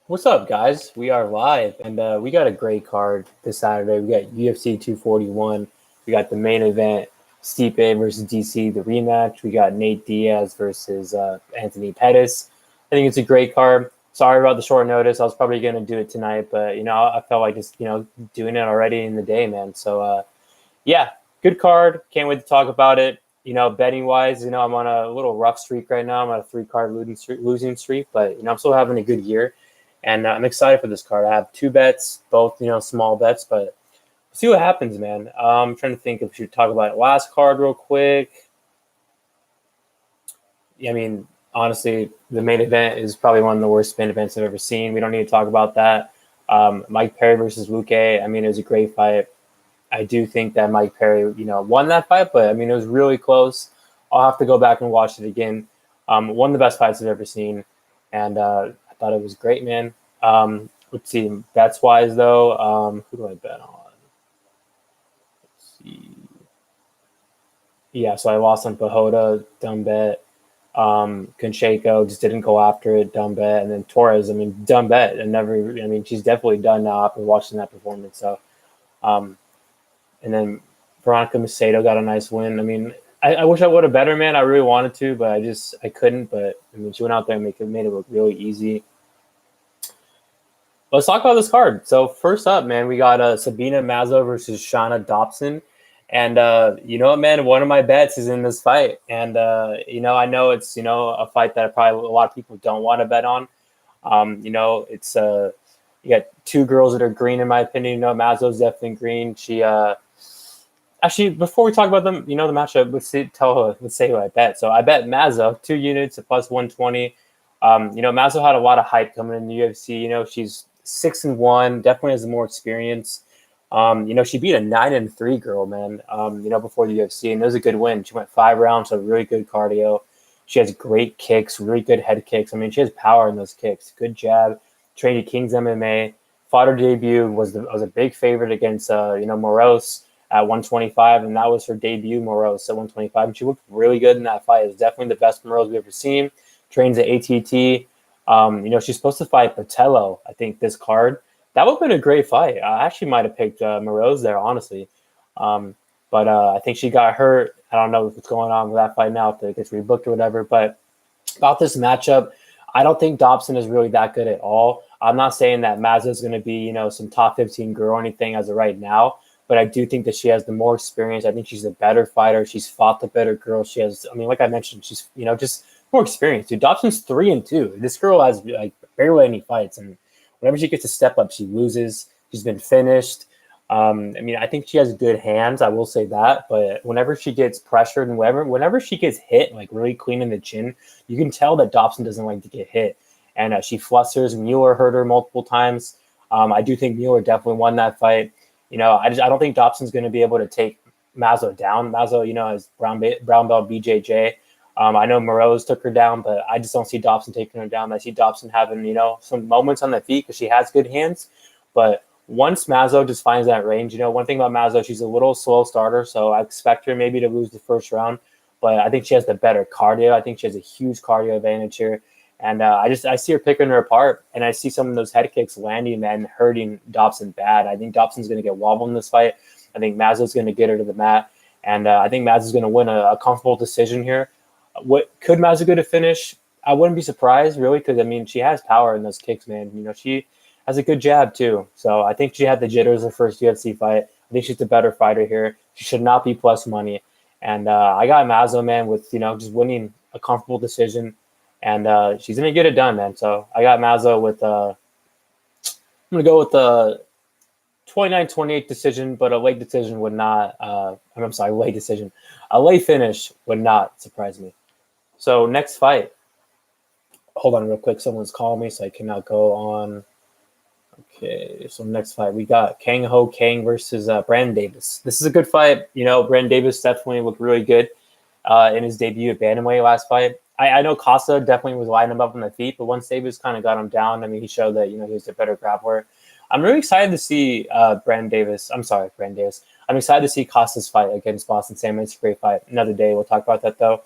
What's up, guys? We are live, and we got a great card this Saturday. We got UFC 241. We got the main event, Stipe versus DC, the rematch. We got Nate Diaz versus Anthony Pettis. I think it's a great card. Sorry about the short notice. I was probably going to do it tonight, but I felt like just doing it already in the day, man. So yeah, good card. Can't wait to talk about it. Betting wise, I'm on a little rough streak right now. I'm on a 3-card losing streak, but I'm still having a good year. And I'm excited for this card. I have 2 bets, both small bets, but we'll see what happens, man. I'm trying to think if we should talk about last card real quick. I mean, honestly, the main event is probably one of the worst main events I've ever seen. We don't need to talk about that. Mike Perry versus Luque. I mean, it was a great fight. I do think that Mike Perry, won that fight, but I mean, it was really close. I'll have to go back and watch it again. One of the best fights I've ever seen, and I thought it was great, man. Let's see, bets wise though, who do I bet on? Let's see. Yeah, so I lost on Pajota, dumb bet. Concheco just didn't go after it, dumb bet. And then Torres, I mean, dumb bet. She's definitely done now after watching that performance. So, and then Veronica Macedo got a nice win. I mean, I wish I would have better, man. I really wanted to, but I couldn't. But I mean, she went out there and made it look really easy. Let's talk about this card. So first up, man, we got Sabina Amazo versus Shauna Dobson. And you know what, man? One of my bets is in this fight. And I know it's a fight that probably a lot of people don't want to bet on. It's you got 2 girls that are green, in my opinion. Mazo's definitely green. She actually, before we talk about them, the matchup, let's say who I bet. So I bet Mazo 2 units at plus 120. Mazo had a lot of hype coming in the UFC. She's 6-1, definitely has more experience. She beat a 9-3 girl, man. Before the UFC, and it was a good win. She went 5 rounds, so really good cardio. She has great kicks, really good head kicks. I mean, she has power in those kicks. Good jab. Trained at King's MMA. Fought her debut. Was a big favorite against Moros at 125, and that was her debut, Moros at 125. And she looked really good in that fight. It was definitely the best Moros we've ever seen. Trains at ATT. She's supposed to fight Patello, I think, this card. That would have been a great fight. I actually might have picked Moros there, honestly. But I think she got hurt. I don't know what's going on with that fight now, if it gets rebooked or whatever. But about this matchup, I don't think Dobson is really that good at all. I'm not saying that Mazza is going to be, some top 15 girl or anything as of right now. But I do think that she has the more experience. I think she's a better fighter. She's fought the better girl. She has, like I mentioned, she's, just more experience. Dude, Dobson's 3-2. This girl has barely any fights, and whenever she gets a step up, she loses. She's been finished. I think she has good hands. I will say that. But whenever she gets pressured and whenever she gets hit, like really clean in the chin, you can tell that Dobson doesn't like to get hit. And she flusters. Mueller hurt her multiple times. I do think Mueller definitely won that fight. I don't think Dobson's going to be able to take Mazo down. Mazo, is brown belt BJJ. I know Morelos took her down, but I just don't see Dobson taking her down. I see Dobson having, some moments on the feet because she has good hands. But once Mazo just finds that range, one thing about Mazo, she's a little slow starter, so I expect her maybe to lose the first round. But I think she has the better cardio. I think she has a huge cardio advantage here. And I see her picking her apart, and I see some of those head kicks landing and hurting Dobson bad. I think Dobson's going to get wobbled in this fight. I think Mazo's going to get her to the mat, and I think Mazo's going to win a comfortable decision here. What could Mazo go to finish? I wouldn't be surprised, really, because, she has power in those kicks, man. She has a good jab, too. So I think she had the jitters her first UFC fight. I think she's the better fighter here. She should not be plus money. And I got Mazo, man, with, just winning a comfortable decision. And she's going to get it done, man. So I got Mazo with I'm going to go with the 29-28 decision, but a late decision would not late decision. A late finish would not surprise me. So next fight. Hold on real quick. Someone's calling me, so I cannot go on. Okay, so next fight. We got Kang Ho Kang versus Brandon Davis. This is a good fight. Brandon Davis definitely looked really good in his debut at bantamweight last fight. I know Casa definitely was lining him up on the feet, but once Davis kind of got him down, he showed that, he was a better grappler. I'm really excited to see Brandon Davis. I'm excited to see Casa's fight against Boston Salmon. It's a great fight. Another day, we'll talk about that, though.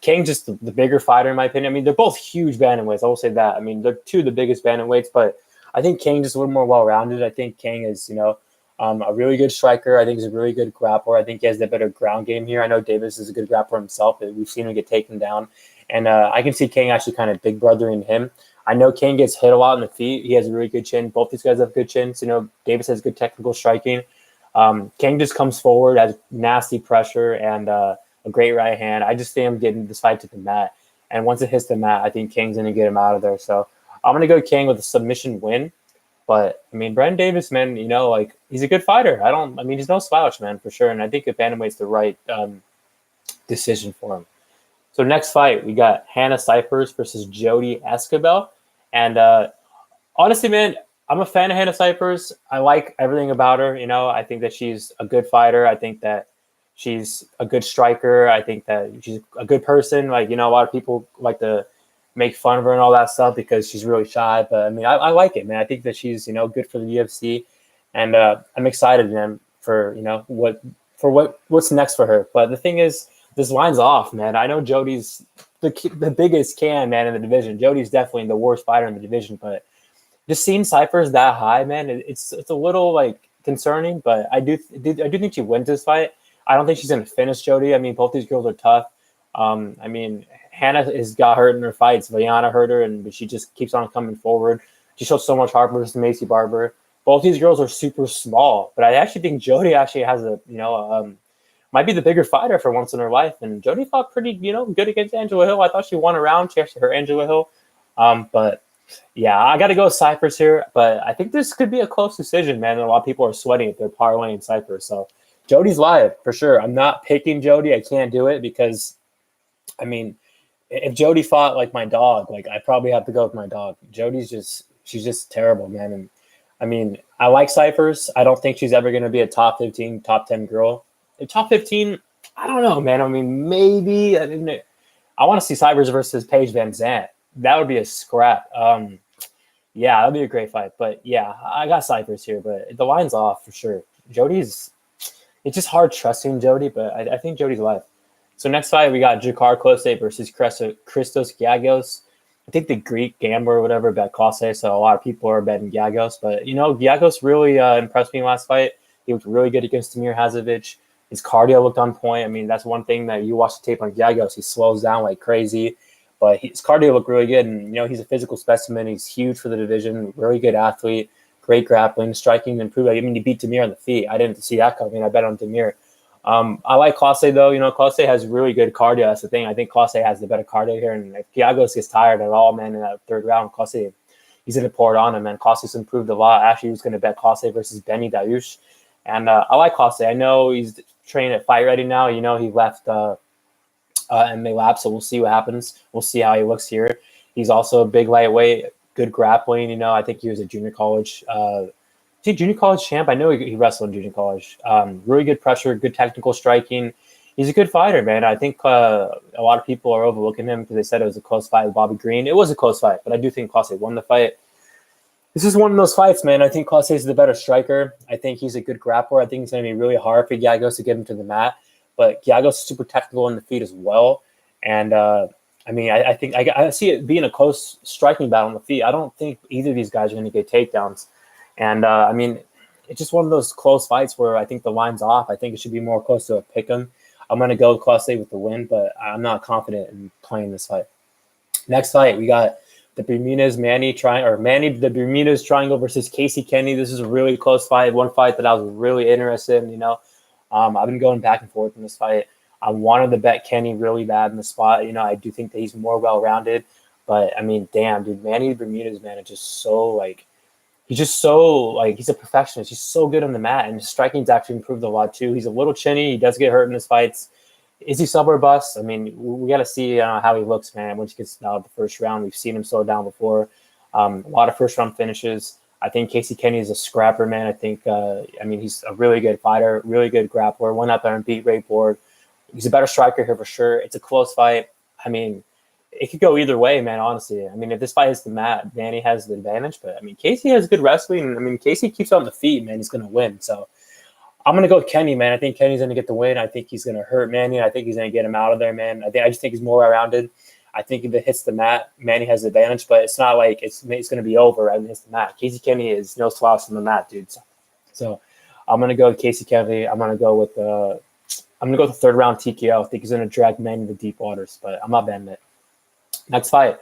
King just the bigger fighter in my opinion. I mean, they're both huge bantamweights. I will say that. I mean, they're two of the biggest bantamweights, but I think King just a little more well-rounded. I think King is, a really good striker. I think he's a really good grappler. I think he has the better ground game here. I know Davis is a good grappler himself, but we've seen him get taken down. And I can see King actually kind of big brothering him. I know King gets hit a lot in the feet. He has a really good chin. Both these guys have good chins. Davis has good technical striking. King just comes forward, has nasty pressure, and a great right hand. I just see him getting this fight to the mat. And once it hits the mat, I think King's going to get him out of there. So I'm going to go King with a submission win. But, I mean, Brandon Davis, man, he's a good fighter. He's no slouch, man, for sure. And I think if bantamweight's the right decision for him. So next fight, we got Hannah Cyprus versus Jody Esquibel. And honestly, man, I'm a fan of Hannah Cyprus. I like everything about her. I think that she's a good fighter. I think that she's a good striker. I think that she's a good person. A lot of people like to make fun of her and all that stuff because she's really shy. But, I mean, I like it, man. I think that she's, good for the UFC. And I'm excited, man, for, what's next for her. But the thing is, this line's off, man. I know Jody's the biggest man in the division. Jody's definitely the worst fighter in the division. But just seeing Cyprus that high, man, it's a little, concerning. But I do think she wins this fight. I don't think she's going to finish Jody. I mean, both these girls are tough. Hannah has got hurt in her fights. Vajana hurt her, but she just keeps on coming forward. She shows so much heart versus Macy Barber. Both these girls are super small, but I actually think Jody actually has might be the bigger fighter for once in her life. And Jody fought pretty, good against Angela Hill. I thought she won a round. She actually hurt Angela Hill. But yeah, I got to go with Cyprus here. But I think this could be a close decision, man. A lot of people are sweating if they're parlaying Cyprus. So Jody's live for sure. I'm not picking Jody. I can't do it because, I mean, if Jody fought like my dog, I probably have to go with my dog. She's just terrible, man. And I mean, I like Cyprus. I don't think she's ever going to be a top 15, top 10 girl. Top 15, I don't know, man. I mean, maybe. I want to see Cyprus versus Paige Van Zandt. That would be a scrap. Yeah, that'd be a great fight. But yeah, I got Cyprus here, but the line's off for sure. It's just hard trusting Jody, but I think Jody's live. So next fight, we got Jakar Klose versus Christos Giagos. I think the Greek gambler or whatever bet Klose, so a lot of people are betting Giagos. But, Giagos really impressed me last fight. He looked really good against Tamir Hazovic. His cardio looked on point. I mean, that's one thing that you watch the tape on Giagos. He slows down like crazy. But his cardio looked really good. And, he's a physical specimen. He's huge for the division. Really good athlete. Great grappling. Striking improved. I mean, he beat Tamir on the feet. I didn't see that coming. I bet on Tamir. I like Klose, though. Klose has really good cardio. That's the thing. I think Klose has the better cardio here. And if Giagos gets tired at all, man, in that third round, Klose, he's going to pour it on him, man. Klose's improved a lot. Actually, he was going to bet Klose versus Benny Dariush. And I like Klose. I know he's training at Fight Ready now. He left MMA Lab, so we'll see what happens. We'll see how he looks here. He's also a big lightweight, good grappling. I think he was a junior college junior college champ? I know he wrestled in junior college. Really good pressure, good technical striking. He's a good fighter, man. I think a lot of people are overlooking him because they said it was a close fight with Bobby Green. It was a close fight, but I do think Klose won the fight. This is one of those fights, man. I think Klose is the better striker. I think he's a good grappler. I think it's going to be really hard for Giagos to get him to the mat. But Giagos is super technical in the feet as well. And, I think I see it being a close striking battle on the feet. I don't think either of these guys are going to get takedowns. And, it's just one of those close fights where I think the line's off. I think it should be more close to a pick 'em. I'm going to go Klose with the win, but I'm not confident in playing this fight. Next fight, we got the Bermudez Manny the Bermudez triangle versus Casey Kenny. This is a really close fight. One fight that I was really interested in. I've been going back and forth in this fight. I wanted to bet Kenny really bad in the spot. I do think that he's more well-rounded, but damn, dude, Manny Bermudez, man, is just so he's a perfectionist. He's so good on the mat, and his striking's actually improved a lot too. He's a little chinny. He does get hurt in his fights. Is he sub or bust? We got to see how he looks, man. Once he gets out of the first round, we've seen him slow down before. A lot of first round finishes. I think Casey Kenny is a scrapper, man. I think, he's a really good fighter, really good grappler. Went out there and beat Ray Borg. He's a better striker here for sure. It's a close fight. It could go either way, man, honestly. If this fight is the mat, Manny has the advantage. But, Casey has good wrestling. Casey keeps on the feet, man. He's going to win. So I'm gonna go with Kenny, man. I think Kenny's gonna get the win. I think he's gonna hurt Manny. I think he's gonna get him out of there, man. I just think he's more rounded. I think if it hits the mat, Manny has the advantage, but it's not like it's gonna be over right when it hits the mat. Casey Kenny is no slouch on the mat, dude. So I'm gonna go with Casey Kenny. I'm gonna go with the third round TKO. I think he's gonna drag Manny into deep waters, but I'm not betting it. Next fight.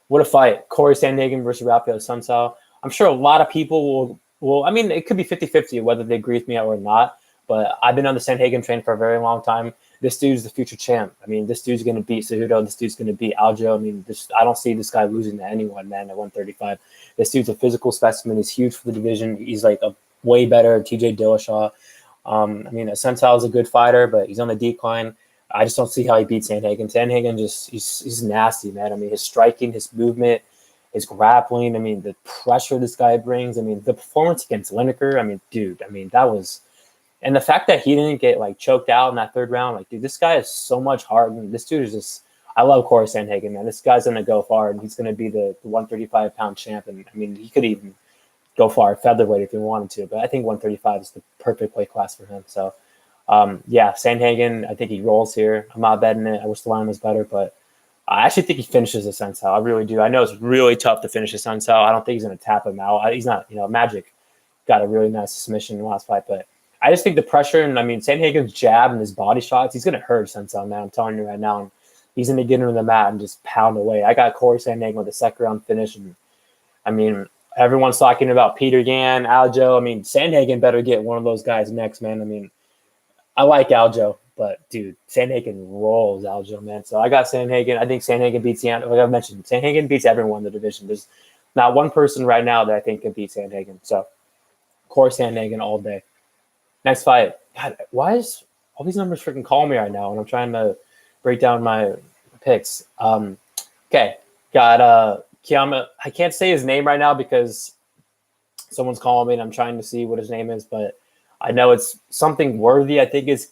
What a fight. Corey Sandhagen versus Rafael Sunsao. I'm sure a lot of people will, I mean, it could be 50-50 whether they agree with me or not, but I've been on the Sandhagen train for a very long time. This dude's the future champ. I mean, this dude's going to beat Cejudo. This dude's going to beat Aljo. I mean, I don't see this guy losing to anyone, man, at 135. This dude's a physical specimen. He's huge for the division. He's like a way better TJ Dillashaw. I mean, Sunsao is a good fighter, but he's on the decline. I just don't see how he beats Sandhagen. Sandhagen he's nasty, man. I mean, his striking, his movement, his grappling. I mean, the pressure this guy brings. I mean, the performance against Lineker. I mean, dude, I mean, that was, and the fact that he didn't get like choked out in that third round, like, dude, this guy is so much heart. And this dude is just, I love Corey Sandhagen, man. This guy's going to go far, and he's going to be the 135-pound champ. And I mean, he could even go far featherweight if he wanted to, but I think 135 is the perfect weight class for him. So, yeah, Sandhagen, I think he rolls here. I'm not betting it. I wish the line was better, but I actually think he finishes the Sunsao. I really do. I know it's really tough to finish the Sunsao. I don't think he's going to tap him out. He's not, Magic got a really nice submission in the last fight, but I just think the pressure, and I mean, Sandhagen's jab and his body shots, he's going to hurt Sunsao, man. I'm telling you right now. And he's going to get into the mat and just pound away. I got Corey Sandhagen with a second round finish. And I mean, everyone's talking about Peter Yan, Aljo. I mean, Sandhagen better get one of those guys next, man. I mean, I like Aljo, but dude, Sandhagen rolls Aljo, man. So I got Sandhagen. I think Sandhagen beats Yan. Like I mentioned, Sandhagen beats everyone in the division. There's not one person right now that I think can beat Sandhagen. So, Corey Sandhagen all day. Next fight. God, why is all these numbers freaking calling me right now when I'm trying to break down my picks? Okay, got Kiyama. I can't say his name right now because someone's calling me and I'm trying to see what his name is, but I know it's something Worthy. I think it's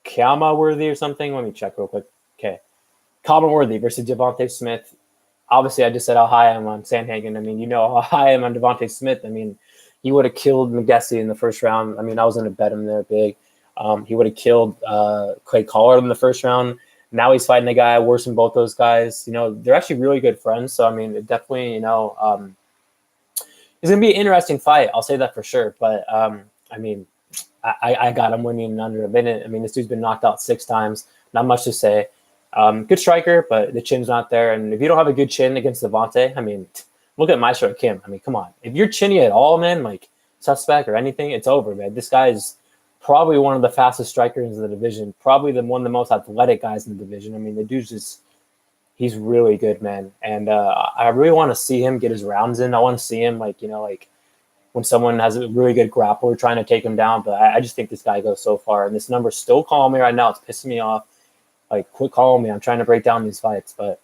Kiyama Worthy or something. Let me check real quick. Okay. Kiyama Worthy versus Devontae Smith. Obviously, I just said how high I am on Sandhagen. I mean, you know how high I am on Devontae Smith. I mean, he would have killed McGessie in the first round. I mean, I was going to bet him there big. He would have killed Clay Collard in the first round. Now he's fighting a guy worse than both those guys. They're actually really good friends. So, I mean, it definitely, it's going to be an interesting fight. I'll say that for sure. But, I mean, I got him winning in under a minute. I mean, this dude's been knocked out 6 times. Not much to say. Good striker, but the chin's not there. And if you don't have a good chin against Devontae, I mean, look at Maestro Kim. I mean, come on. If you're chinny at all, man, like suspect or anything, it's over, man. This guy is probably one of the fastest strikers in the division. Probably one of the most athletic guys in the division. I mean, the dude's just – he's really good, man. And I really want to see him get his rounds in. I want to see him, like when someone has a really good grappler trying to take him down. But I just think this guy goes so far. And this number's still calling me right now. It's pissing me off. Like, quit calling me. I'm trying to break down these fights. But,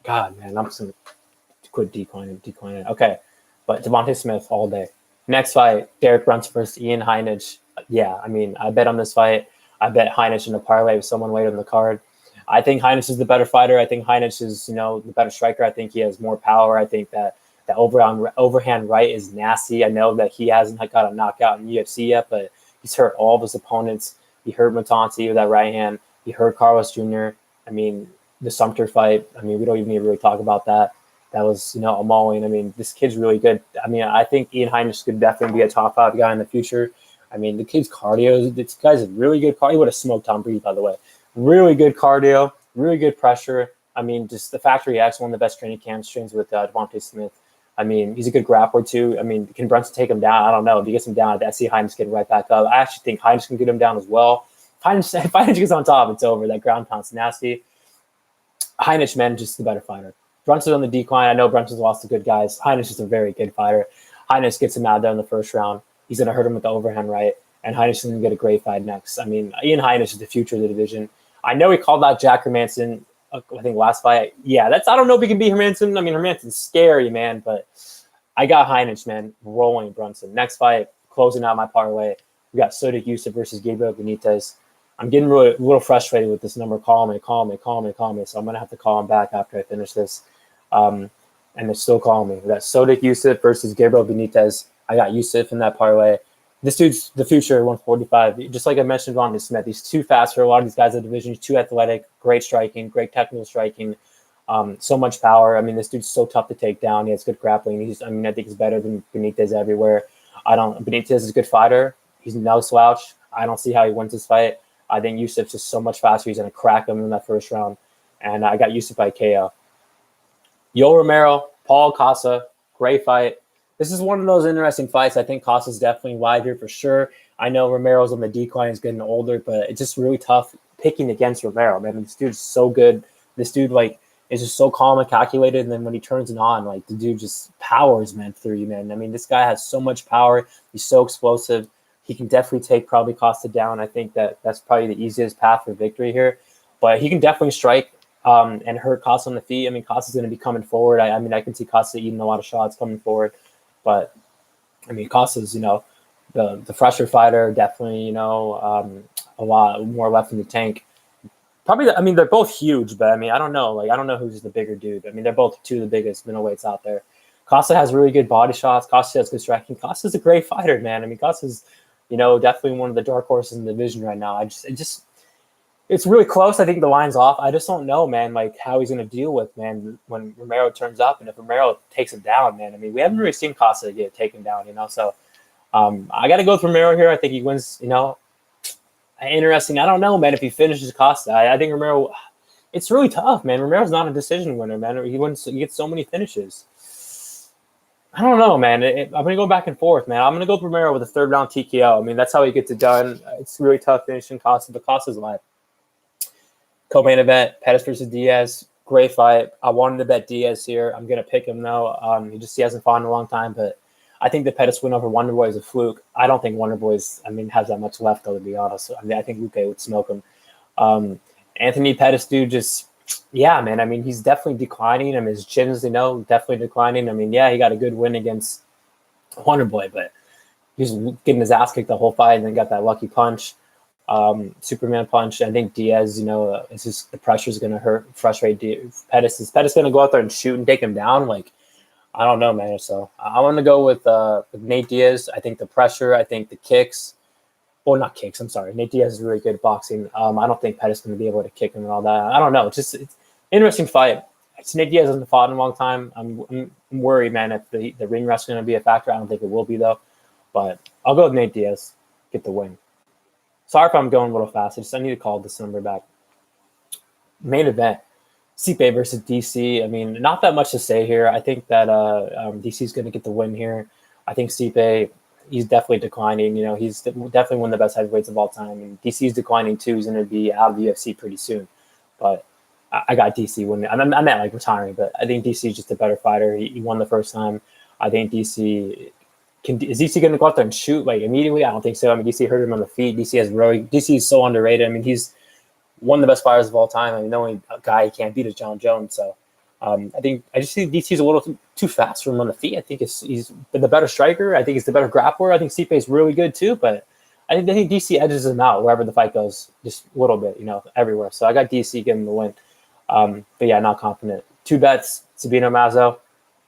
God, man, I'm just going to quit declining. Okay. But Devontae Smith all day. Next fight, Derek Brunson versus Ian Heinisch. Yeah, I mean, I bet on this fight. I bet Heinisch in a parlay with someone later in the card. I think Heinisch is the better fighter. I think Heinisch is, the better striker. I think he has more power. I think that the overhand right is nasty. I know that he hasn't got a knockout in UFC yet, but he's hurt all of his opponents. He hurt Matanti with that right hand. He hurt Carlos Jr. I mean, the Sumter fight, I mean, we don't even need to really talk about that. That was, a mauling. I mean, this kid's really good. I mean, I think Ian Heinisch could definitely be a top 5 guy in the future. I mean, the kid's cardio, this guy's a really good cardio. He would have smoked Tom Brady, by the way. Really good cardio, really good pressure. I mean, just the Factory X, one of the best training camps, trains with Devontae Smith. I mean, he's a good grappler, too. I mean, can Brunson take him down? I don't know. If he gets him down, I see Heinisch getting right back up. I actually think Heinisch can get him down as well. If Heinisch gets on top, it's over. That ground pound's nasty. Heinisch, man, just the better fighter. Brunson's on the decline. I know Brunson's lost to good guys. Heinisch is a very good fighter. Heinisch gets him out there in the first round. He's going to hurt him with the overhand right, and Heinisch is going to get a great fight next. I mean, Ian Heinisch is the future of the division. I know he called out Jack Hermanson, I think, last fight. Yeah, I don't know if he can beat Hermanson. I mean, Hermanson's scary, man, but I got Heinisch, man, rolling Brunson. Next fight, closing out my parlay, we got Sodiq Yusuff versus Gabriel Benitez. I'm getting a little frustrated with this number. Call me. So I'm going to have to call him back after I finish this. And they're still calling me. We got Sodiq Yusuff versus Gabriel Benitez. I got Yusuff in that parlay. this dude's the future at 145. Just like I mentioned, Ron Smith, he's too fast for a lot of these guys in the division. He's too athletic, great striking, great technical striking, so much power. I mean, this dude's so tough to take down. He has good grappling. I think he's better than Benitez everywhere. Benitez is a good fighter. He's no slouch. I don't see how he wins this fight. I think Yusuf's just so much faster. He's going to crack him in that first round. And I got Yusuf by KO. Yoel Romero, Paul Casa, great fight. This is one of those interesting fights. I think Casa's definitely wide here for sure. I know Romero's on the decline. He's getting older, but it's just really tough picking against Romero. Man, this dude's so good. This dude, is just so calm and calculated. And then when he turns it on, the dude just powers, man, through you, man. I mean, this guy has so much power. He's so explosive. He can definitely take probably Costa down. I think that's probably the easiest path for victory here. But he can definitely strike and hurt Costa on the feet. I mean, Costa's going to be coming forward. I can see Costa eating a lot of shots coming forward. But, I mean, Costa's, the fresher fighter, definitely, a lot more left in the tank. Probably, they're both huge, but, I don't know. I don't know who's the bigger dude. They're both two of the biggest middleweights out there. Costa has really good body shots. Costa has good striking. Costa's a great fighter, man. Costa's, definitely one of the dark horses in the division right now. It's really close. I think the line's off. I just don't know, man, how he's going to deal with, man, when Romero turns up and if Romero takes him down, man. We haven't really seen Casa get taken down, So I got to go with Romero here. I think he wins, Interesting. I don't know, man, if he finishes Costa. I think Romero, it's really tough, man. Romero's not a decision winner, man. He gets so many finishes. I don't know, man. I'm going to go back and forth, man. I'm going to go with Romero with a third round TKO. That's how he gets it done. It's really tough finishing Costa, but Costa's alive. Co-main event, Pettis versus Diaz. Great fight. I wanted to bet Diaz here. I'm going to pick him, though. He hasn't fought in a long time, but I think the Pettis win over Wonderboy is a fluke. I don't think Wonderboy's, has that much left, though, to be honest. I think Luque would smoke him. Anthony Pettis, dude, man. He's definitely declining. His chin's, definitely declining. He got a good win against Wonderboy, but he's getting his ass kicked the whole fight and then got that lucky punch. Superman punch. I think Diaz, it's just the pressure is going to frustrate Pettis. Is Pettis going to go out there and shoot and take him down? I don't know, man. So I want to go with Nate Diaz. I think the pressure. I think the kicks. Well, not kicks. I'm sorry. Nate Diaz is really good at boxing. I don't think Pettis is going to be able to kick him and all that. I don't know. It's an interesting fight. Nate Diaz hasn't fought in a long time. I'm worried, man, if the ring rust is going to be a factor. I don't think it will be, though. But I'll go with Nate Diaz. Get the win. Sorry if I'm going a little fast. I need to call this number back. Main event, Stipe versus DC. Not that much to say here. I think that DC is going to get the win here. I think Stipe, he's definitely declining. He's definitely one of the best heavyweights of all time. And DC is declining too. He's going to be out of the UFC pretty soon. But I got DC winning. I meant retiring, but I think DC is just a better fighter. He won the first time. I think DC... Is DC going to go out there and shoot immediately? I don't think so. DC hurt him on the feet. DC is so underrated. He's one of the best fighters of all time. The only guy he can't beat is John Jones. So I just think DC's a little too fast for him on the feet. I think he's the better striker. I think he's the better grappler. I think Stipe is really good too, but I think DC edges him out wherever the fight goes, just a little bit, everywhere. So I got DC getting the win. But yeah, not confident. 2 bets, Sabina Amazo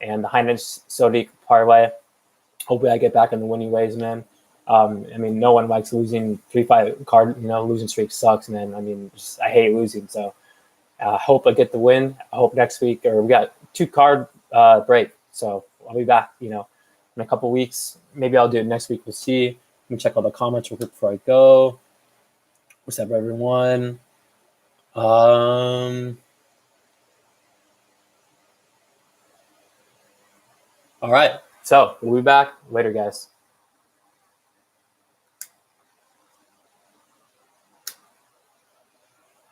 and the Heinrich Sodiq parlay. Hopefully I get back in the winning ways, man. No one likes losing 3-5 card. Losing streak sucks, man. I hate losing. So I hope I get the win. I hope next week, or we got 2 card break. So I'll be back, in a couple weeks. Maybe I'll do it next week. We'll see. Let me check all the comments real quick before I go. What's up, everyone? All right. So we'll be back later, guys.